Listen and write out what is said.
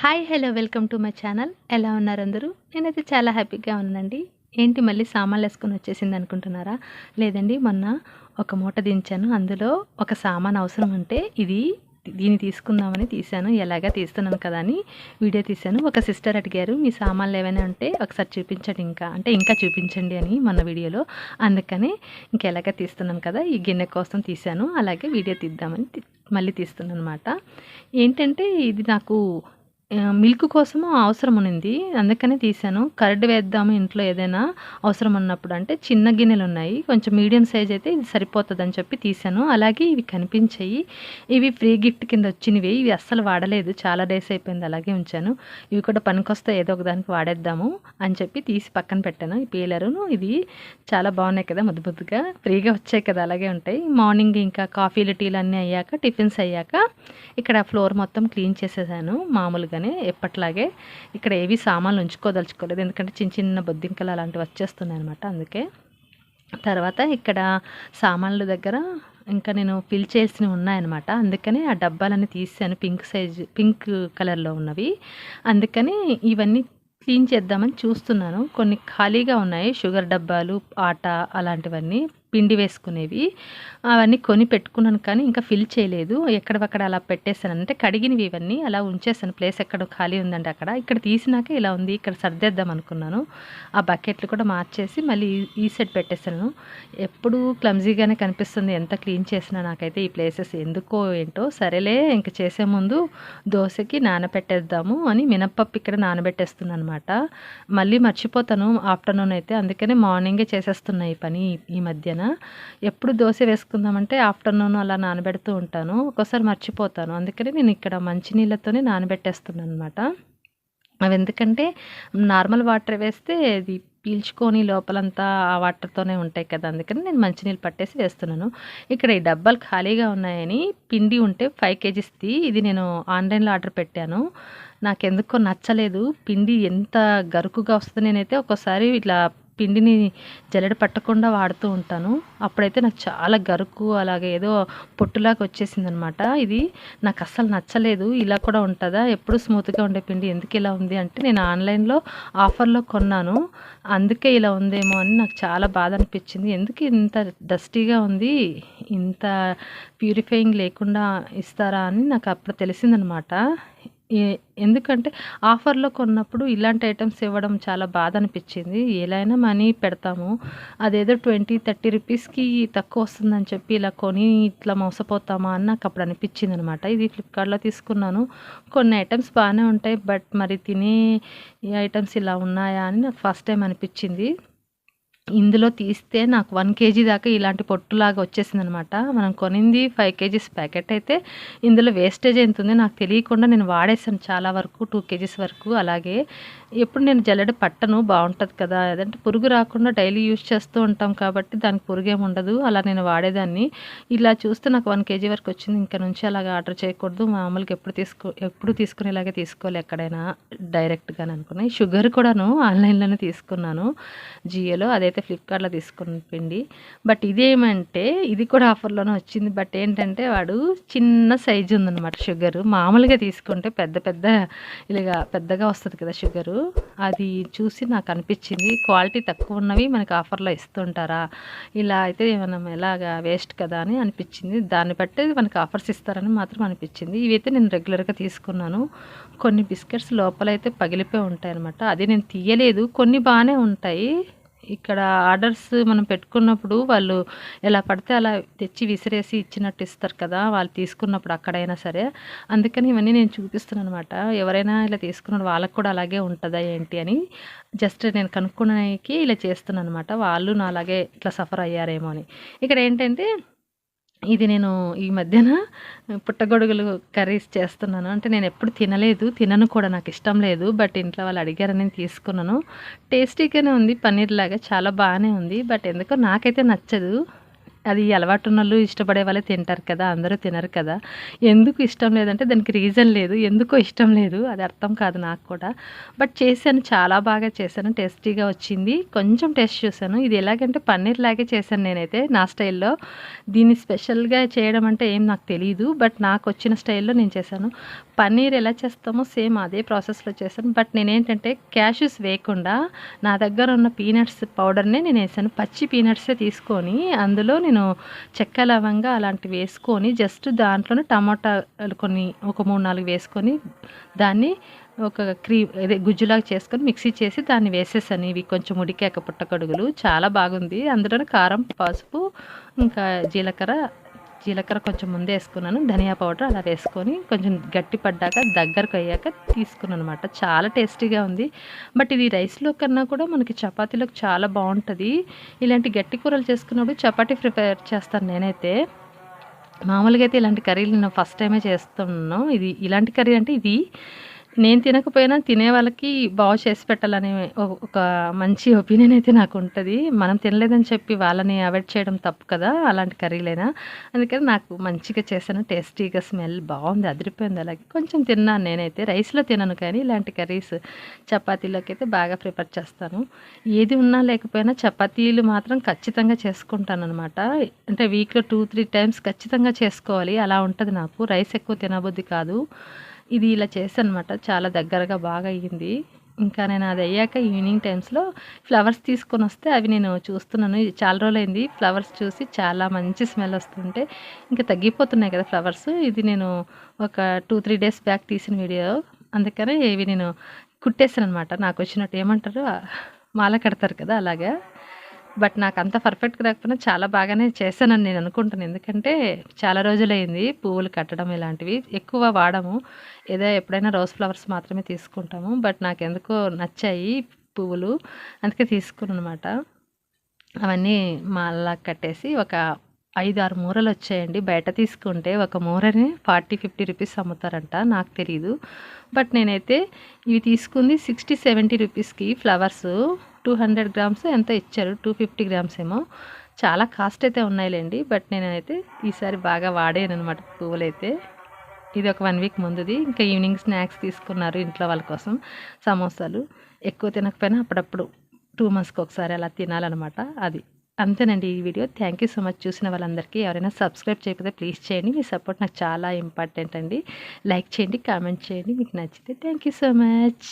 Hi hello welcome to my channel. ఎలా ఉన్నారు అందరూ? నేనైతే చాలా హ్యాపీగా ఉన్నానండి. ఏంటి మళ్ళీ సామాన్లు వేసుకొని వచ్చేసింది అనుకుంటున్నారా? లేదండి, మొన్న ఒక మూట దించాను. అందులో ఒక సామాన్ అవసరం ఉంటే దీన్ని తీసుకుందామని తీశాను. ఎలాగా తీస్తున్నాను కదా అని వీడియో తీశాను. ఒక సిస్టర్ అడిగారు, మీ సామాన్లు ఏమైనా ఉంటే ఒకసారి చూపించండి, ఇంకా చూపించండి అని మొన్న వీడియోలో. అందుకని ఇంకెలాగా తీస్తున్నాను కదా, ఈ గిన్నె కోసం తీశాను. అలాగే వీడియో తీద్దామని మళ్ళీ తీస్తున్నాను అనమాట. ఏంటంటే ఇది నాకు మిల్క్ కోసము అవసరం ఉన్నింది, అందుకనే తీశాను. కర్డ్ వేద్దాము ఇంట్లో ఏదైనా అవసరం ఉన్నప్పుడు అంటే చిన్న గిన్నెలు ఉన్నాయి, కొంచెం మీడియం సైజ్ అయితే ఇది సరిపోతుందని చెప్పి తీశాను. అలాగే ఇవి కనిపించాయి, ఇవి ఫ్రీ గిఫ్ట్ కింద వచ్చినవి. ఇవి అస్సలు వాడలేదు, చాలా డేస్ అయిపోయింది, అలాగే ఉంచాను. ఇవి కూడా పనికొస్తే ఏదో ఒక దానికి వాడేద్దాము అని చెప్పి తీసి పక్కన పెట్టాను. ఈ పీలరును ఇది చాలా బాగున్నాయి కదా, ముద్దు ముద్దుగా ఫ్రీగా వచ్చాయి కదా, అలాగే ఉంటాయి. మార్నింగ్ ఇంకా కాఫీలు టీలు అన్నీ అయ్యాక, టిఫిన్స్ అయ్యాక ఇక్కడ ఫ్లోర్ మొత్తం క్లీన్ చేసేసాను మామూలుగానే ఎప్పట్లాగే. ఇక్కడ ఏవి సామాన్లు ఉంచుకోదలుచుకోలేదు, ఎందుకంటే చిన్న చిన్న బొద్దింకలు అలాంటివి వచ్చేస్తున్నాయి అనమాట. అందుకే తర్వాత ఇక్కడ సామాన్ల దగ్గర ఇంకా నేను ఫిల్ చేయాల్సినవి ఉన్నాయన్నమాట. అందుకని ఆ డబ్బాలన్నీ తీసాను, పింక్ కలర్లో ఉన్నవి. అందుకని ఇవన్నీ క్లీన్ చేద్దామని చూస్తున్నాను. కొన్ని ఖాళీగా ఉన్నాయి, షుగర్ డబ్బాలు, ఆట అలాంటివన్నీ, పిండి వేసుకునేవి అవన్నీ కొని పెట్టుకున్నాను, కానీ ఇంకా ఫిల్ చేయలేదు. ఎక్కడక్కడ అలా పెట్టేశాను, అంటే కడిగినవి ఇవన్నీ అలా ఉంచేసాను. ప్లేస్ ఎక్కడ ఖాళీ ఉందంటే అక్కడ. ఇక్కడ తీసినాక ఇలా ఉంది, ఇక్కడ సర్దేద్దాం అనుకున్నాను. ఆ బకెట్లు కూడా మార్చేసి మళ్ళీ ఈ సెట్ పెట్టేశాను. ఎప్పుడు క్లమ్జీగానే కనిపిస్తుంది ఎంత క్లీన్ చేసినా నాకైతే ఈ ప్లేసెస్, ఎందుకో ఏంటో. సరేలే, ఇంక చేసే ముందు దోశకి నానబెట్టేద్దాము అని మినప్పప్పు ఇక్కడ నానబెట్టేస్తున్నాను అనమాట. మళ్ళీ మర్చిపోతాను ఆఫ్టర్నూన్ అయితే, అందుకనే మార్నింగే చేసేస్తున్నాయి ఈ పని ఈ మధ్యన. ఎప్పుడు దోశ వేసుకుందామంటే ఆఫ్టర్నూన్ అలా నానబెడుతూ ఉంటాను, ఒక్కోసారి మర్చిపోతాను. అందుకని నేను ఇక్కడ మంచినీళ్ళతోనే నానబెట్టేస్తున్నాను అనమాట. అవి ఎందుకంటే నార్మల్ వాటర్ వేస్తే అది పీల్చుకొని లోపలంతా ఆ వాటర్తోనే ఉంటాయి కదా, అందుకని నేను మంచినీళ్ళు పట్టేసి వేస్తున్నాను. ఇక్కడ ఈ డబ్బాలు ఖాళీగా ఉన్నాయని పిండి ఉంటే 5 kgsది ఇది నేను ఆన్లైన్లో ఆర్డర్ పెట్టాను. నాకెందుకో నచ్చలేదు, పిండి ఎంత గరుకుగా వస్తుంది. నేనైతే ఒక్కోసారి ఇట్లా పిండిని జల్లెడ పట్టకుండా వాడుతూ ఉంటాను, అప్పుడైతే నాకు చాలా గరుకు అలాగే ఏదో పొట్టులాగా వచ్చేసింది అనమాట. ఇది నాకు అస్సలు నచ్చలేదు. ఇలా కూడా ఉంటుందా, ఎప్పుడు స్మూత్గా ఉండే పిండి ఎందుకు ఇలా ఉంది అంటే, నేను ఆన్లైన్లో ఆఫర్లో కొన్నాను, అందుకే ఇలా ఉందేమో అని నాకు చాలా బాధ అనిపించింది. ఎందుకు ఇంత డస్టీగా ఉంది, ఇంత ప్యూరిఫైయింగ్ లేకుండా ఇస్తారా అని నాకు అప్పుడు తెలిసిందనమాట. ఎందుకంటే ఆఫర్లో కొన్నప్పుడు ఇలాంటి ఐటమ్స్ ఇవ్వడం చాలా బాధ అనిపించింది. ఎలా అయినా మనీ పెడతాము, అదేదో 20-30 రూపీస్కి తక్కువ వస్తుందని చెప్పి ఇలా కొని ఇట్లా మోసపోతామా అని నాకు అప్పుడు అనిపించింది అనమాట. ఇది ఫ్లిప్కార్ట్లో తీసుకున్నాను, కొన్ని ఐటమ్స్ బాగానే ఉంటాయి, బట్ మరి తినే ఐటమ్స్ ఇలా ఉన్నాయా అని నాకు ఫస్ట్ టైం అనిపించింది. ఇందులో తీస్తే నాకు 1 kg దాకా ఇలాంటి పొట్టులాగా వచ్చేసింది అనమాట. మనం కొనింది 5 kgs ప్యాకెట్ అయితే, ఇందులో వేస్టేజ్ ఎంత ఉంది నాకు తెలియకుండా నేను వాడేసాను చాలా వరకు, 2 kgs వరకు. అలాగే ఎప్పుడు నేను జల్లెడ పట్టను, బాగుంటుంది కదా, అదంటే పురుగు రాకుండా డైలీ యూజ్ చేస్తూ ఉంటాం కాబట్టి దానికి పురుగేమి ఉండదు, అలా నేను వాడేదాన్ని. ఇలా చూస్తే నాకు 1 kg వరకు వచ్చింది. ఇంకా నుంచి అలాగా ఆర్డర్ చేయకూడదు, మామూలుగా ఎప్పుడు తీసుకునేలాగే తీసుకోవాలి ఎక్కడైనా డైరెక్ట్గానే అనుకున్నాయి. షుగర్ కూడాను ఆన్లైన్లోనే తీసుకున్నాను, జియోలో. అదైతే ఫ్లిప్కార్ట్లో తీసుకున్న పిండి. బట్ ఇదేమంటే ఇది కూడా ఆఫర్లోనే వచ్చింది, బట్ ఏంటంటే వాడు చిన్న సైజు ఉందన్నమాట షుగరు. మామూలుగా తీసుకుంటే ఇలాగా పెద్దగా వస్తుంది కదా షుగరు, అది చూసి నాకు అనిపించింది క్వాలిటీ తక్కువ ఉన్నవి మనకి ఆఫర్లో ఇస్తుంటారా, ఇలా అయితే మనం ఎలాగా వేస్ట్ కదా అని అనిపించింది. దాన్ని బట్టి మనకి ఆఫర్స్ ఇస్తారని మాత్రం అనిపించింది. ఇవైతే నేను రెగ్యులర్గా తీసుకున్నాను. కొన్ని బిస్కెట్స్ లోపలైతే పగిలిపోయి ఉంటాయి అనమాట, అది నేను తీయలేదు. కొన్ని బాగానే ఉంటాయి. ఇక్కడ ఆర్డర్స్ మనం పెట్టుకున్నప్పుడు వాళ్ళు ఎలా పడితే అలా తెచ్చి విసిరేసి ఇచ్చినట్టు ఇస్తారు కదా, వాళ్ళు తీసుకున్నప్పుడు అక్కడైనా సరే. అందుకని ఇవన్నీ నేను చూపిస్తున్నాను అనమాట. ఎవరైనా ఇలా తీసుకున్నాడు వాళ్ళకు కూడా అలాగే ఉంటుందా ఏంటి అని జస్ట్ నేను కనుక్కోడానికి ఇలా చేస్తున్నాను అనమాట. వాళ్ళు నా అలాగే ఇట్లా సఫర్ అయ్యారేమో అని. ఇక్కడ ఏంటంటే ఇది నేను ఈ మధ్యన పుట్టగొడుగులు కర్రీస్ చేస్తున్నాను. అంటే నేను ఎప్పుడు తినను కూడా, నాకు ఇష్టం లేదు, బట్ ఇంట్లో వాళ్ళు అడిగారని తీసుకున్నాను. టేస్టీగానే ఉంది, పన్నీర్ లాగా చాలా బాగానే ఉంది, బట్ ఎందుకో నాకైతే నచ్చదు. అది అలవాటు ఉన్నోళ్ళు ఇష్టపడే వాళ్ళే తింటారు కదా, అందరూ తినరు కదా. ఎందుకు ఇష్టం లేదంటే దానికి రీజన్ లేదు, ఎందుకో ఇష్టం లేదు, అది అర్థం కాదు నాకు కూడా. బట్ చేశాను, చాలా బాగా చేశాను, టేస్టీగా వచ్చింది. కొంచెం టేస్ట్ చూశాను, ఇది ఎలాగంటే పన్నీర్ లాగే చేశాను నేనైతే నా స్టైల్లో. దీన్ని స్పెషల్గా చేయడం అంటే ఏం నాకు తెలియదు, బట్ నాకు వచ్చిన స్టైల్లో నేను చేశాను. పన్నీర్ ఎలా చేస్తామో సేమ్ అదే ప్రాసెస్లో చేశాను. బట్ నేనేంటంటే క్యాష్యూస్ వేయకుండా నా దగ్గర ఉన్న పీనట్స్ పౌడర్నే నేను వేసాను. పచ్చి పీనట్సే తీసుకొని అందులో నేను చెక్క లవంగా అలాంటివి వేసుకొని జస్ట్ దాంట్లోనే టమాటాలు కొన్ని ఒక 3-4 వేసుకొని దాన్ని ఒక అదే గుజ్జులాగా చేసుకొని మిక్సీ చేసి దాన్ని వేసేసాను. ఇవి కొంచెం ఉడికాక పుట్టగొడుగులు చాలా బాగుంది. అందులోనే కారం, పసుపు, ఇంకా జీలకర్ర కొంచెం ముందే వేసుకున్నాను. ధనియా పౌడర్ అలా వేసుకొని కొంచెం గట్టి పడ్డాక దగ్గరకు అయ్యాక తీసుకున్నాను అనమాట. చాలా టేస్టీగా ఉంది. బట్ ఇది రైస్లో కన్నా కూడా మనకి చపాతీలోకి చాలా బాగుంటుంది. ఇలాంటి గట్టి కూరలు చేసుకున్నప్పుడు చపాతీ ప్రిపేర్ చేస్తాను నేనైతే. మామూలుగా అయితే ఇలాంటి కర్రీలు నేను ఫస్ట్ టైమే చేస్తున్నాను. ఇది ఇలాంటి కర్రీ అంటే ఇది నేను తినకపోయినా తినే వాళ్ళకి బాగా చేసి పెట్టాలనే ఒక మంచి ఒపీనియన్ అయితే నాకు ఉంటుంది. మనం తినలేదని చెప్పి వాళ్ళని అవాయిడ్ చేయడం తప్పు కదా, అలాంటి కర్రీలైనా. అందుకని నాకు మంచిగా చేశాను. టేస్టీగా స్మెల్ బాగుంది, అదిరిపోయింది. అలాగే కొంచెం తిన్నాను నేనైతే. రైస్లో తినను కానీ ఇలాంటి కర్రీస్ చపాతీలోకి అయితే బాగా ప్రిపేర్ చేస్తాను. ఏది ఉన్నా లేకపోయినా చపాతీలు మాత్రం ఖచ్చితంగా చేసుకుంటాను అనమాట. అంటే వీక్లో 2-3 టైమ్స్ ఖచ్చితంగా చేసుకోవాలి, అలా ఉంటుంది నాకు. రైస్ ఎక్కువ తినబుద్ధి కాదు. ఇది ఇలా చేశానమాట. చాలా దగ్గరగా బాగా అయ్యింది. ఇంకా నేను అది అయ్యాక ఈవినింగ్ టైమ్స్లో ఫ్లవర్స్ తీసుకొని వస్తే అవి నేను చూస్తున్నాను. ఇది చాలా రోజులైంది ఫ్లవర్స్ చూసి. చాలా మంచి స్మెల్ వస్తుంటే ఇంకా తగ్గిపోతున్నాయి కదా ఫ్లవర్స్. ఇది నేను ఒక 2-3 డేస్ బ్యాక్ తీసిన వీడియో. అందుకని ఇవి నేను కుట్టేసాను అనమాట. నాకు వచ్చినట్టు ఏమంటారు, మాల కడతారు కదా అలాగా. బట్ నాకు అంత పర్ఫెక్ట్గా రాకపోయినా చాలా బాగానే చేశానని నేను అనుకుంటాను. ఎందుకంటే చాలా రోజులైంది పువ్వులు కట్టడం ఇలాంటివి ఎక్కువ వాడము. ఏదో ఎప్పుడైనా రోజ్ ఫ్లవర్స్ మాత్రమే తీసుకుంటాము. బట్ నాకు ఎందుకో నచ్చాయి పువ్వులు, అందుకే తీసుకున్నాను అనమాట. అవన్నీ మాలా కట్టేసి ఒక 5-6 మూరలు వచ్చాయండి. బయట తీసుకుంటే ఒక మూరని 40-50 రూపీస్ అమ్ముతారంట, నాకు తెలీదు. బట్ నేనైతే ఇవి తీసుకుంది 60-70 రూపీస్కి. ఫ్లవర్స్ 200 గ్రామ్స్ ఎంతో ఇచ్చారు, 250 గ్రామ్స్ ఏమో. చాలా కాస్ట్ అయితే ఉన్నాయిలేండి. బట్ నేనైతే ఈసారి బాగా వాడాను అనమాట పువ్వులైతే. ఇది ఒక 1 వీక్ ముందుది. ఇంకా ఈవినింగ్ స్నాక్స్ తీసుకున్నారు ఇంట్లో వాళ్ళ కోసం, సమోసాలు. ఎక్కువ తినకపోయినా అప్పుడప్పుడు 2 మంత్స్కి ఒకసారి అలా తినాలన్నమాట. అది అంతేనండి ఈ video. Thank you so much చూసిన వాళ్ళందరికీ. ఎవరైనా సబ్స్క్రైబ్ చేయకపోతే ప్లీజ్ చేయండి. మీ సపోర్ట్ నాకు చాలా ఇంపార్టెంట్ అండి. లైక్ చేయండి, కామెంట్ చేయండి మీకు నచ్చితే. Thank you so much.